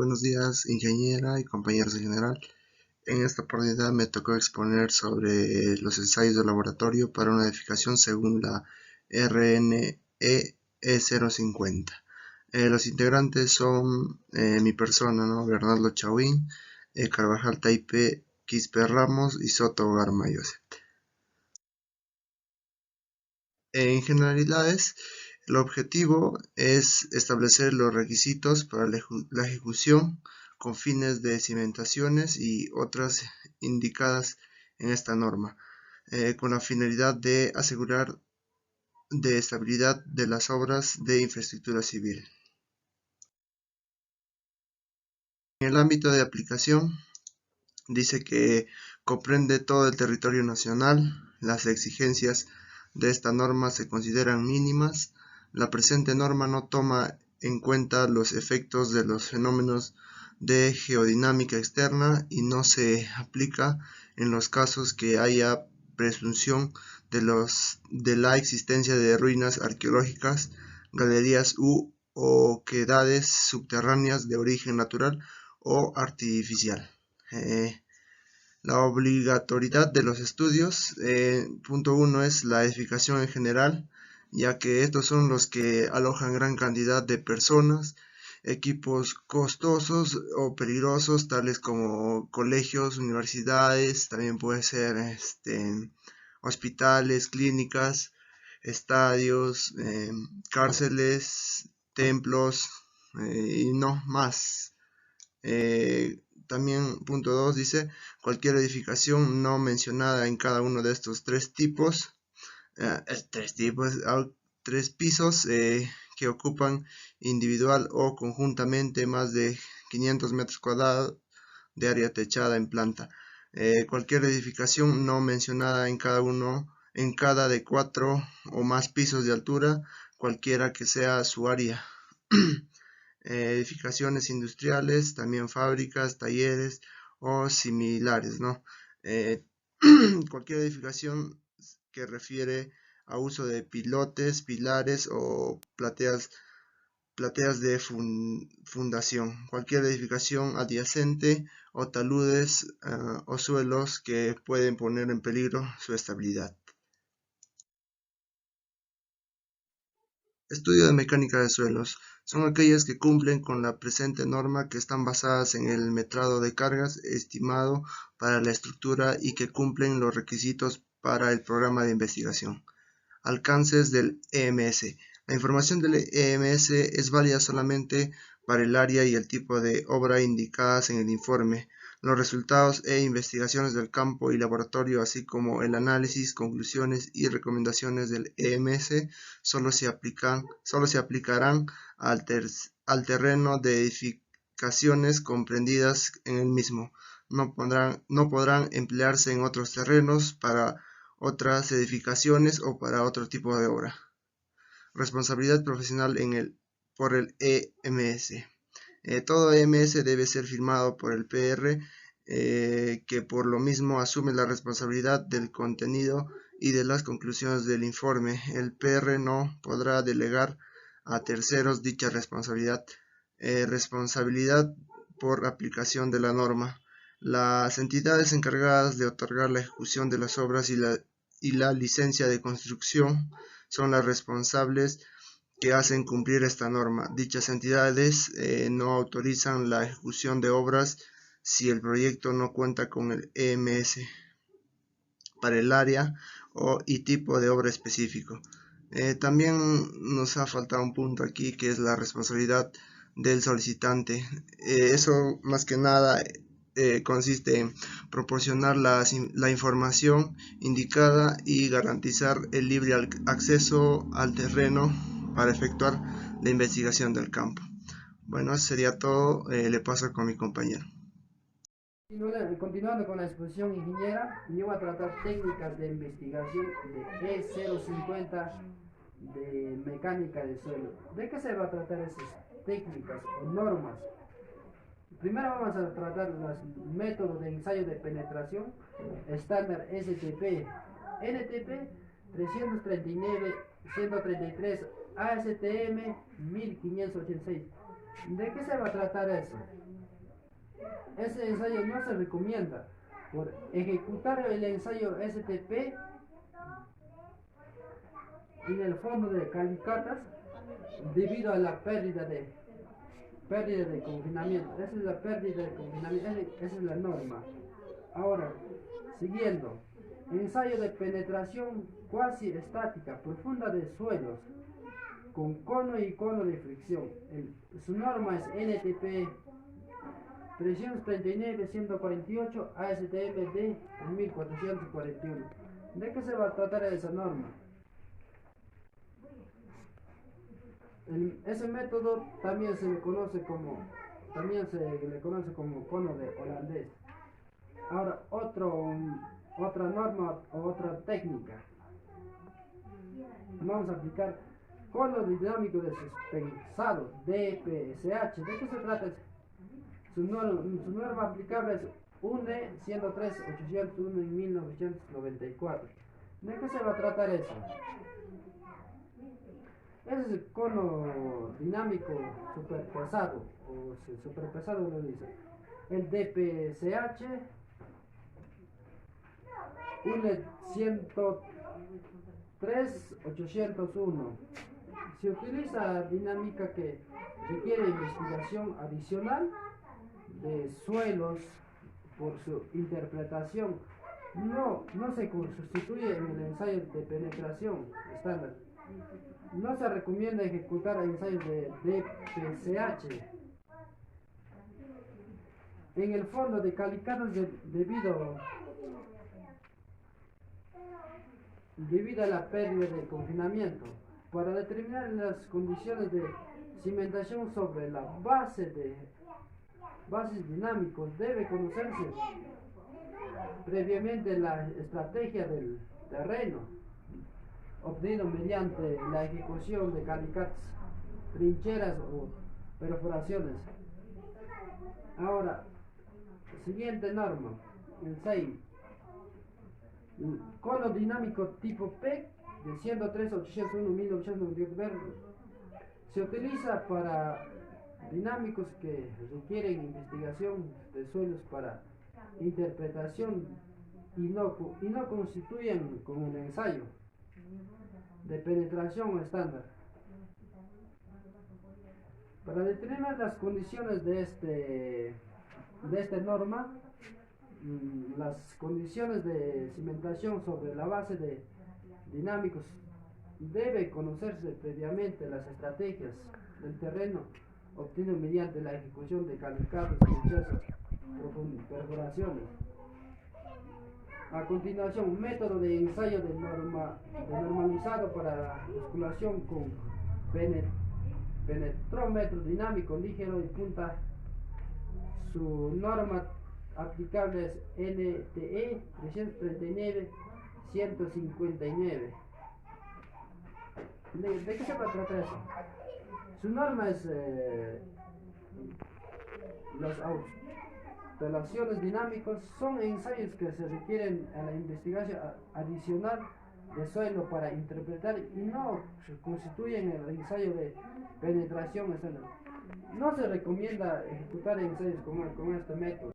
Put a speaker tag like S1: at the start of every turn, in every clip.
S1: Buenos días, ingeniera y compañeros en general. En esta oportunidad me tocó exponer sobre los ensayos de laboratorio para una edificación según la RNE E050. Los integrantes son mi persona, ¿no? Bernardo Chauín, Carvajal Taipe, Quispe Ramos y Soto Garmayoset. En generalidades, el objetivo es establecer los requisitos para la ejecución con fines de cimentaciones y otras indicadas en esta norma, con la finalidad de asegurar de estabilidad de las obras de infraestructura civil. En el ámbito de aplicación, dice que comprende todo el territorio nacional. Las exigencias de esta norma se consideran mínimas. La presente norma no toma en cuenta los efectos de los fenómenos de geodinámica externa y no se aplica en los casos que haya presunción de la existencia de ruinas arqueológicas, galerías u oquedades subterráneas de origen natural o artificial. La obligatoriedad de los estudios, punto 1 es la edificación en general, ya que estos son los que alojan gran cantidad de personas, equipos costosos o peligrosos, tales como colegios, universidades, también puede ser hospitales, clínicas, estadios, cárceles, templos y no más. También punto 2 dice cualquier edificación no mencionada en cada uno de estos tres pisos que ocupan individual o conjuntamente más de 500 metros cuadrados de área techada en planta. Cualquier edificación no mencionada en cada de 4 o más pisos de altura, cualquiera que sea su área. Edificaciones industriales, también fábricas, talleres o similares, ¿no? Cualquier edificación que refiere a uso de pilotes, pilares o plateas de fundación. Cualquier edificación adyacente o taludes o suelos que pueden poner en peligro su estabilidad. Estudio de mecánica de suelos. Son aquellas que cumplen con la presente norma, que están basadas en el metrado de cargas estimado para la estructura y que cumplen los requisitos para el programa de investigación. Alcances del EMS. La información del EMS es válida solamente para el área y el tipo de obra indicadas en el informe. Los resultados e investigaciones del campo y laboratorio, así como el análisis, conclusiones y recomendaciones del EMS, solo se aplicarán al terreno de edificaciones comprendidas en el mismo. No podrán emplearse en otros terrenos, para otras edificaciones o para otro tipo de obra. Responsabilidad profesional por el EMS. Todo EMS debe ser firmado por el PR, que por lo mismo asume la responsabilidad del contenido y de las conclusiones del informe. El PR no podrá delegar a terceros dicha responsabilidad. Responsabilidad por aplicación de la norma. Las entidades encargadas de otorgar la ejecución de las obras y la licencia de construcción son las responsables que hacen cumplir esta norma. Dichas entidades no autorizan la ejecución de obras si el proyecto no cuenta con el EMS para el área y tipo de obra específico. También nos ha faltado un punto aquí, que es la responsabilidad del solicitante. Eso más que nada consiste en proporcionar la información indicada y garantizar el libre acceso al terreno para efectuar la investigación del campo. Bueno, eso sería todo. Le paso con mi compañero.
S2: Continuando con la exposición ingeniera, yo voy a tratar técnicas de investigación de E050 de mecánica de suelo. ¿De qué se va a tratar esas técnicas o normas? Primero vamos a tratar los métodos de ensayo de penetración estándar STP, NTP 339, 133, ASTM 1586. ¿De qué se va a tratar eso? Ese ensayo no se recomienda por ejecutar el ensayo STP en el fondo de calicatas debido a la pérdida de confinamiento. Esa es la pérdida de confinamiento, esa es la norma. Ahora, siguiendo, ensayo de penetración cuasi estática profunda de suelos con cono y cono de fricción. Su norma es NTP 339-148 ASTM D 1441. ¿De qué se va a tratar esa norma? Ese método también se le conoce como cono de holandés. Ahora otra norma o otra técnica. Vamos a aplicar cono dinámico de suspensado DPSH. ¿De qué se trata? Su norma aplicable es UNE 103-801 en 1994. ¿De qué se va a tratar eso? Ese es el cono dinámico superpesado, o superpesado lo dice. El DPSH, UNE 103-801. Se utiliza dinámica que requiere investigación adicional de suelos por su interpretación. No se sustituye en el ensayo de penetración estándar. No se recomienda ejecutar ensayos de DPSH en el fondo de calicatas debido a la pérdida de confinamiento. Para determinar las condiciones de cimentación sobre la bases dinámicos debe conocerse previamente la estrategia del terreno obtenido mediante la ejecución de calicatas, trincheras o perforaciones. Ahora, siguiente norma, el 6. Cono dinámico tipo P de 103-801-1998 se utiliza para dinámicos que requieren investigación de suelos para interpretación y no constituyen como un ensayo de penetración estándar. Para determinar las condiciones de esta norma, las condiciones de cimentación sobre la base de dinámicos debe conocerse previamente las estrategias del terreno obtenido mediante la ejecución de calicados, trincheras, perforaciones. A continuación, método de ensayo de normalizado para la musculación con penetrómetro dinámico ligero y punta. Su norma aplicable es NTE 339-159. ¿De qué se va a tratar eso? Su norma es las autolaciones dinámicos son ensayos que se requieren a la investigación adicional de suelo para interpretar y no constituyen el ensayo de penetración estándar. No se recomienda ejecutar ensayos con este método.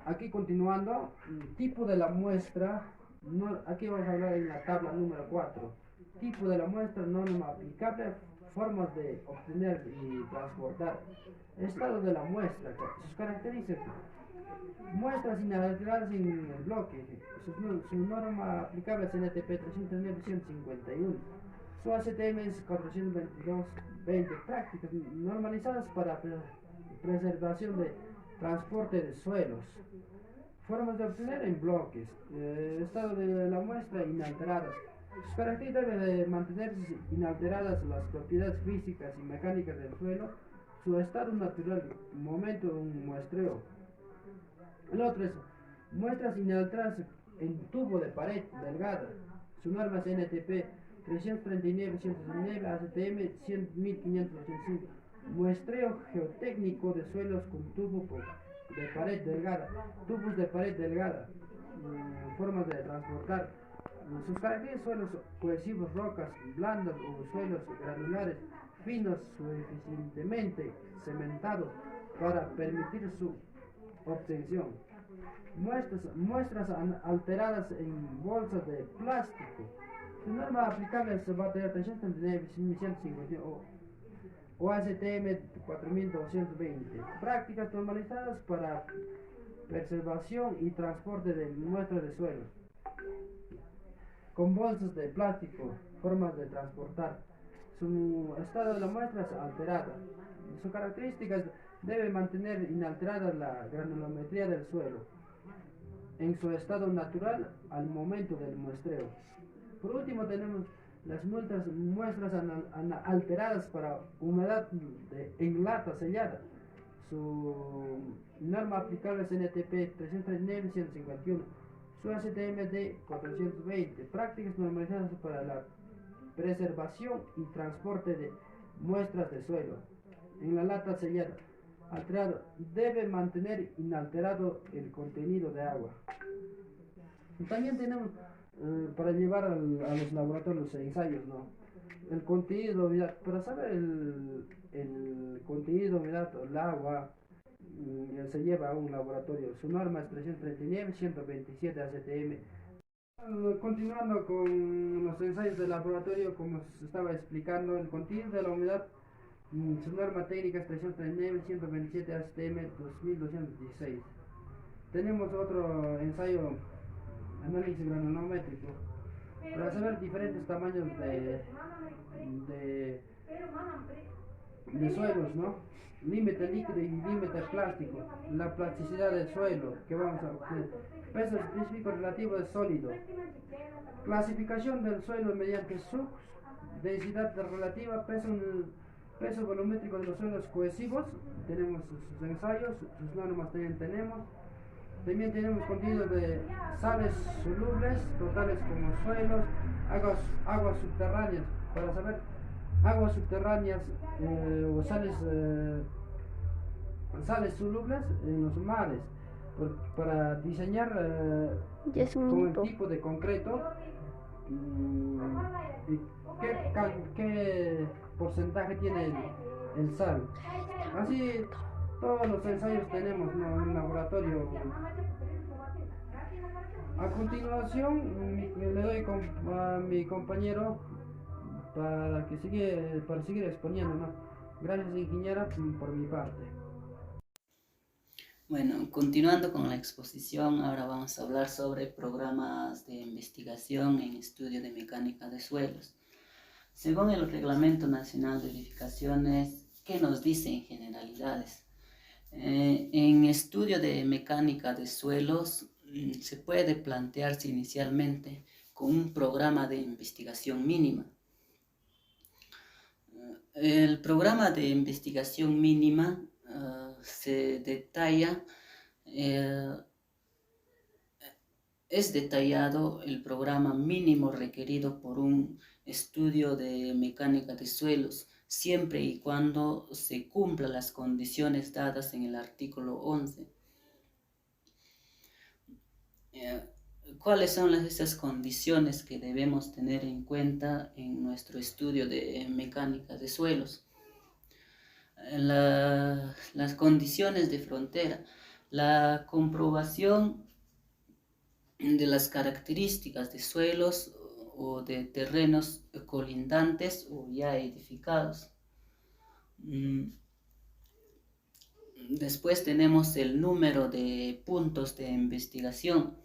S2: Aquí continuando, tipo de la muestra, aquí vamos a hablar en la tabla número 4. Tipo de la muestra, norma aplicable, formas de obtener y transportar. Estado de la muestra, sus características. Muestras inalteradas en el bloque. Su norma aplicable es NTP 339-151. Su ACTM es 422-20. Prácticas normalizadas para preservación de transporte de suelos. Formas de obtener en bloques. Estado de la muestra inalteradas. Sus características deben mantenerse inalteradas las propiedades físicas y mecánicas del suelo, su estado natural, momento de un muestreo. El otro es muestras inalteradas en tubo de pared delgada. Su norma es NTP 339-169 ACTM 1585. Muestreo geotécnico de suelos con tubo de pared delgada. Tubos de pared delgada. Formas de transportar. Sus características: suelos cohesivos, rocas blandas o suelos granulares finos suficientemente cementados para permitir su obtención. Muestras alteradas en bolsas de plástico. Su norma aplicable es batería 339-151 o ASTM 4220. Prácticas normalizadas para preservación y transporte de muestras de suelos. Con bolsas de plástico, formas de transportar. Su estado de la muestra es alterada. Sus características: debe mantener inalterada la granulometría del suelo en su estado natural al momento del muestreo. Por último tenemos las muestras alteradas para humedad en lata sellada. Su norma aplicable es NTP 339-151, su ACTMD 420. Prácticas normalizadas para la preservación y transporte de muestras de suelo en la lata sellada. Alterado: debe mantener inalterado el contenido de agua. También tenemos para llevar a los laboratorios ensayos, ¿no? El contenido de humedad. Para saber el contenido de humedad, el agua, se lleva a un laboratorio. Su norma es 339-127 ACTM. Continuando con los ensayos de laboratorio, como se estaba explicando, el contenido de la humedad, su norma técnica es 339-127 ACTM 2216. Tenemos otro ensayo: análisis granulométrico, para saber diferentes tamaños de suelos, ¿no? Límite líquido y límite plástico, la plasticidad del suelo que vamos a obtener, peso específico relativo del sólido, clasificación del suelo mediante SUC, densidad relativa, peso volumétrico de los suelos cohesivos. Tenemos sus ensayos, sus normas también tenemos. También tenemos contenido de sales solubles totales como suelos, aguas subterráneas, para saber aguas subterráneas o sales solubles en los mares, para diseñar con el tipo de concreto qué porcentaje tiene el sal. Así todos los ensayos tenemos, ¿no?, en el laboratorio. A continuación le doy a mi compañero para seguir exponiendo, ¿no? Gracias, ingeniera, por mi parte.
S3: Bueno, continuando con la exposición, ahora vamos a hablar sobre programas de investigación en estudio de mecánica de suelos. Según el Reglamento Nacional de Edificaciones, ¿qué nos dice en generalidades? En estudio de mecánica de suelos se puede plantearse inicialmente con un programa de investigación mínima. El programa de investigación mínima se detalla, es detallado el programa mínimo requerido por un estudio de mecánica de suelos, siempre y cuando se cumplan las condiciones dadas en el artículo 11. ¿Cuáles son esas condiciones que debemos tener en cuenta en nuestro estudio de mecánica de suelos? Las condiciones de frontera, la comprobación de las características de suelos o de terrenos colindantes o ya edificados. Después tenemos el número de puntos de investigación.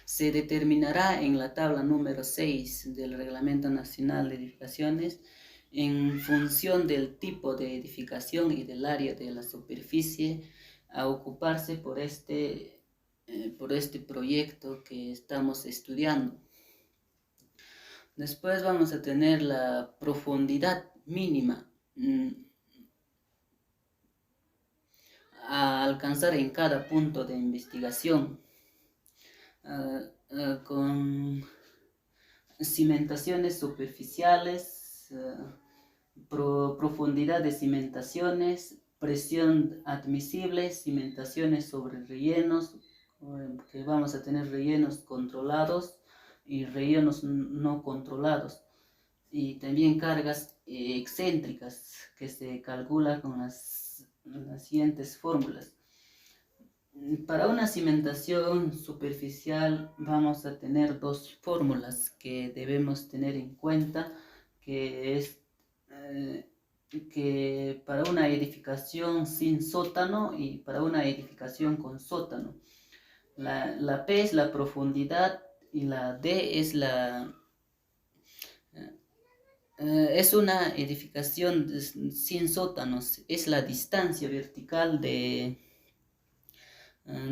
S3: Se determinará en la tabla número 6 del Reglamento Nacional de Edificaciones en función del tipo de edificación y del área de la superficie a ocuparse por este proyecto que estamos estudiando. Después vamos a tener la profundidad mínima a alcanzar en cada punto de investigación, con cimentaciones superficiales, profundidad de cimentaciones, presión admisible, cimentaciones sobre rellenos, que vamos a tener rellenos controlados, y rellenos no controlados, y también cargas excéntricas que se calcula con las siguientes fórmulas. Para una cimentación superficial vamos a tener dos fórmulas que debemos tener en cuenta, que es que para una edificación sin sótano y para una edificación con sótano. La P es la profundidad y la D es es una edificación sin sótanos, es la distancia vertical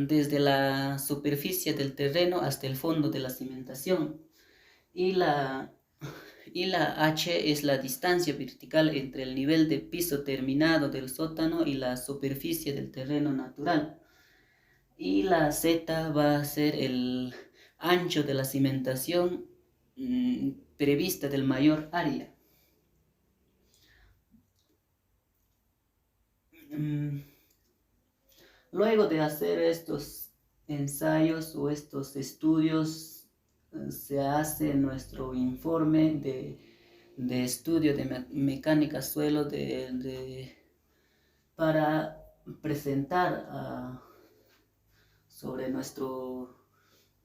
S3: desde la superficie del terreno hasta el fondo de la cimentación, y la H es la distancia vertical entre el nivel de piso terminado del sótano y la superficie del terreno natural, y la Z va a ser el ancho de la cimentación prevista del mayor área. Luego de hacer estos ensayos o estos estudios, se hace nuestro informe de estudio de mecánica suelo para presentar sobre nuestro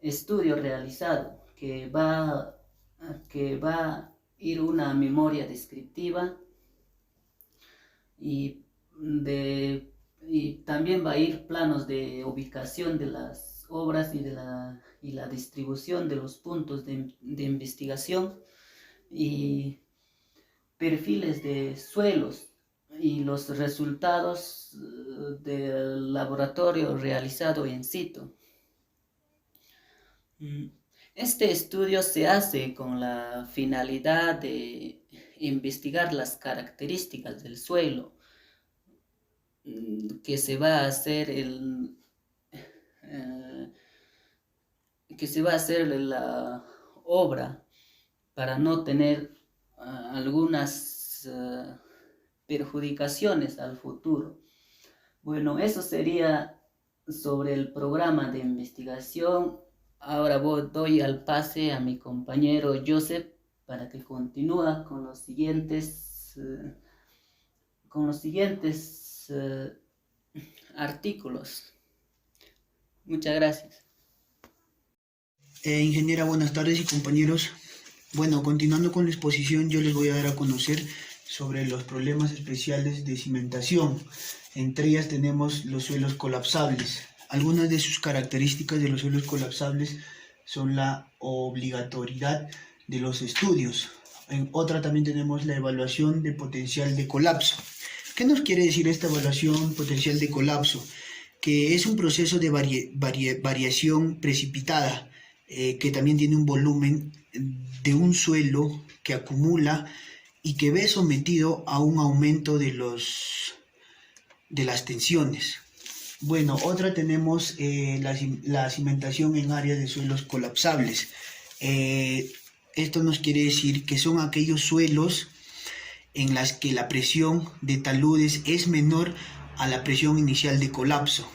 S3: estudio realizado, que va a ir una memoria descriptiva y también va a ir planos de ubicación de las obras y la distribución de los puntos de investigación y perfiles de suelos y los resultados del laboratorio realizado in situ. Este estudio se hace con la finalidad de investigar las características del suelo, que se va a hacer la obra para no tener algunas perjudicaciones al futuro. Bueno, eso sería sobre el programa de investigación. Ahora doy al pase a mi compañero Joseph para que continúe con los siguientes artículos. Muchas gracias.
S4: Ingeniera, buenas tardes y compañeros. Bueno, continuando con la exposición, yo les voy a dar a conocer sobre los problemas especiales de cimentación. Entre ellas tenemos los suelos colapsables. Algunas de sus características de los suelos colapsables son la obligatoriedad de los estudios. En otra también tenemos la evaluación de potencial de colapso. ¿Qué nos quiere decir esta evaluación potencial de colapso? Que es un proceso de variación precipitada, que también tiene un volumen de un suelo que acumula y que ve sometido a un aumento de las tensiones. Bueno, otra tenemos la cimentación en áreas de suelos colapsables. Esto nos quiere decir que son aquellos suelos en las que la presión de taludes es menor a la presión inicial de colapso.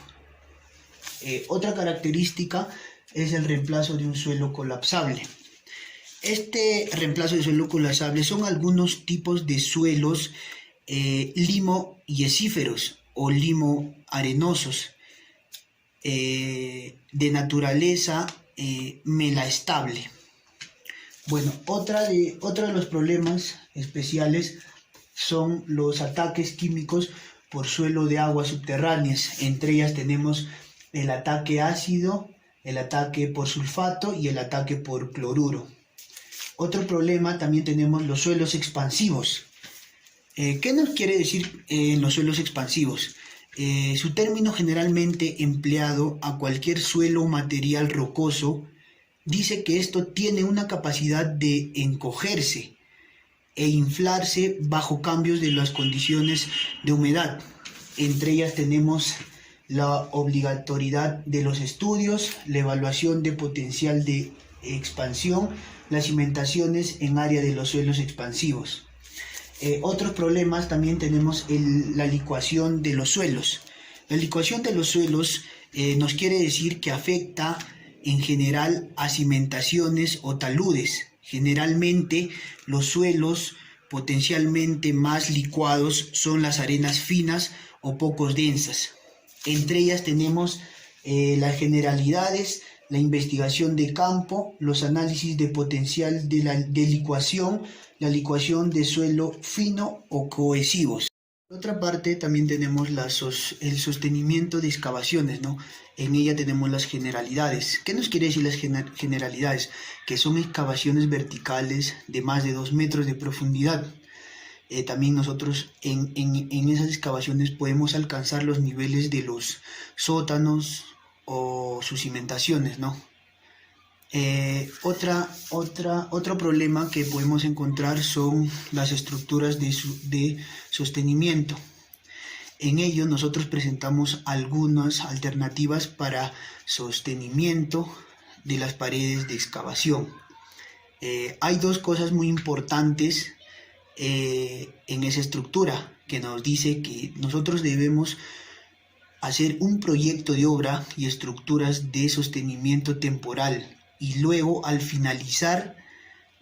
S4: Otra característica es el reemplazo de un suelo colapsable. Este reemplazo de suelo colapsable son algunos tipos de suelos limo-yesíferos o limo-arenosos de naturaleza melaestable. Bueno, otro de los problemas especiales son los ataques químicos por suelo de aguas subterráneas. Entre ellas tenemos el ataque ácido, el ataque por sulfato y el ataque por cloruro. Otro problema también tenemos los suelos expansivos. ¿Qué nos quiere decir los suelos expansivos? Su término generalmente empleado a cualquier suelo o material rocoso dice que esto tiene una capacidad de encogerse e inflarse bajo cambios de las condiciones de humedad. Entre ellas tenemos la obligatoriedad de los estudios, la evaluación de potencial de expansión, las cimentaciones en área de los suelos expansivos. Otros problemas también tenemos la licuación de los suelos. La licuación de los suelos nos quiere decir que afecta en general a cimentaciones o taludes. Generalmente los suelos potencialmente más licuados son las arenas finas o poco densas. Entre ellas tenemos las generalidades, la investigación de campo, los análisis de potencial de licuación, la licuación de suelo fino o cohesivos. Por otra parte, también tenemos el sostenimiento de excavaciones, ¿no? En ella tenemos las generalidades. ¿Qué nos quiere decir las generalidades? Que son excavaciones verticales de más de 2 metros de profundidad. También nosotros en esas excavaciones podemos alcanzar los niveles de los sótanos o sus cimentaciones, ¿no? Otro problema que podemos encontrar son las estructuras de sostenimiento. En ello nosotros presentamos algunas alternativas para sostenimiento de las paredes de excavación. Hay 2 cosas muy importantes en esa estructura que nos dice que nosotros debemos hacer un proyecto de obra y estructuras de sostenimiento temporal y luego al finalizar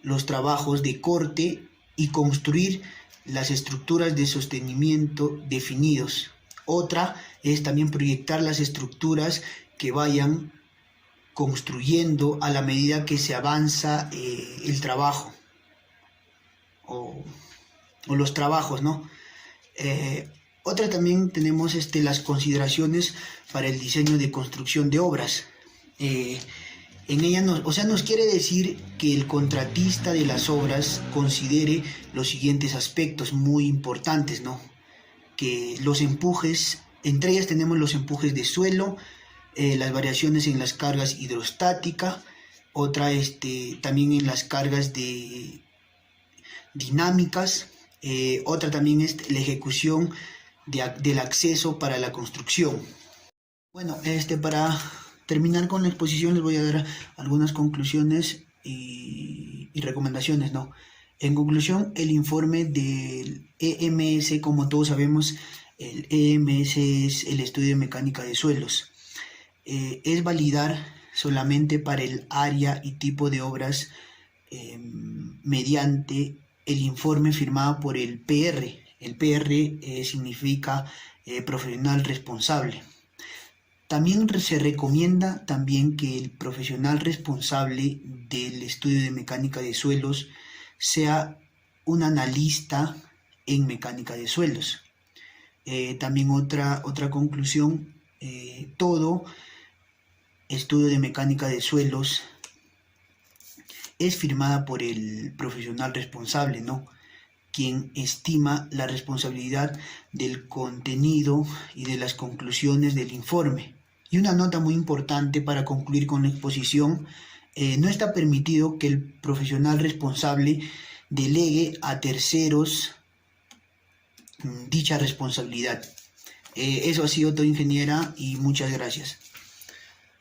S4: los trabajos de corte y construir las estructuras de sostenimiento definidos. Otra es también proyectar las estructuras que vayan construyendo a la medida que se avanza el trabajo o los trabajos, ¿no? Otra también tenemos las consideraciones para el diseño de construcción de obras. En ella nos quiere decir que el contratista de las obras considere los siguientes aspectos muy importantes, ¿no? Que los empujes, entre ellas tenemos los empujes de suelo, las variaciones en las cargas hidrostáticas, otra también en las cargas dinámicas, otra también es la ejecución del acceso para la construcción. Bueno, para terminar con la exposición les voy a dar algunas conclusiones y recomendaciones, ¿no? En conclusión, el informe del EMS, como todos sabemos, el EMS es el estudio de mecánica de suelos. Es validar solamente para el área y tipo de obras mediante el informe firmado por el PR. El PR significa profesional responsable. También se recomienda que el profesional responsable del estudio de mecánica de suelos sea un analista en mecánica de suelos. También otra conclusión, todo estudio de mecánica de suelos es firmada por el profesional responsable, ¿no? Quien estima la responsabilidad del contenido y de las conclusiones del informe. Y una nota muy importante para concluir con la exposición, no está permitido que el profesional responsable delegue a terceros dicha responsabilidad. Eso ha sido todo, ingeniera, y muchas gracias.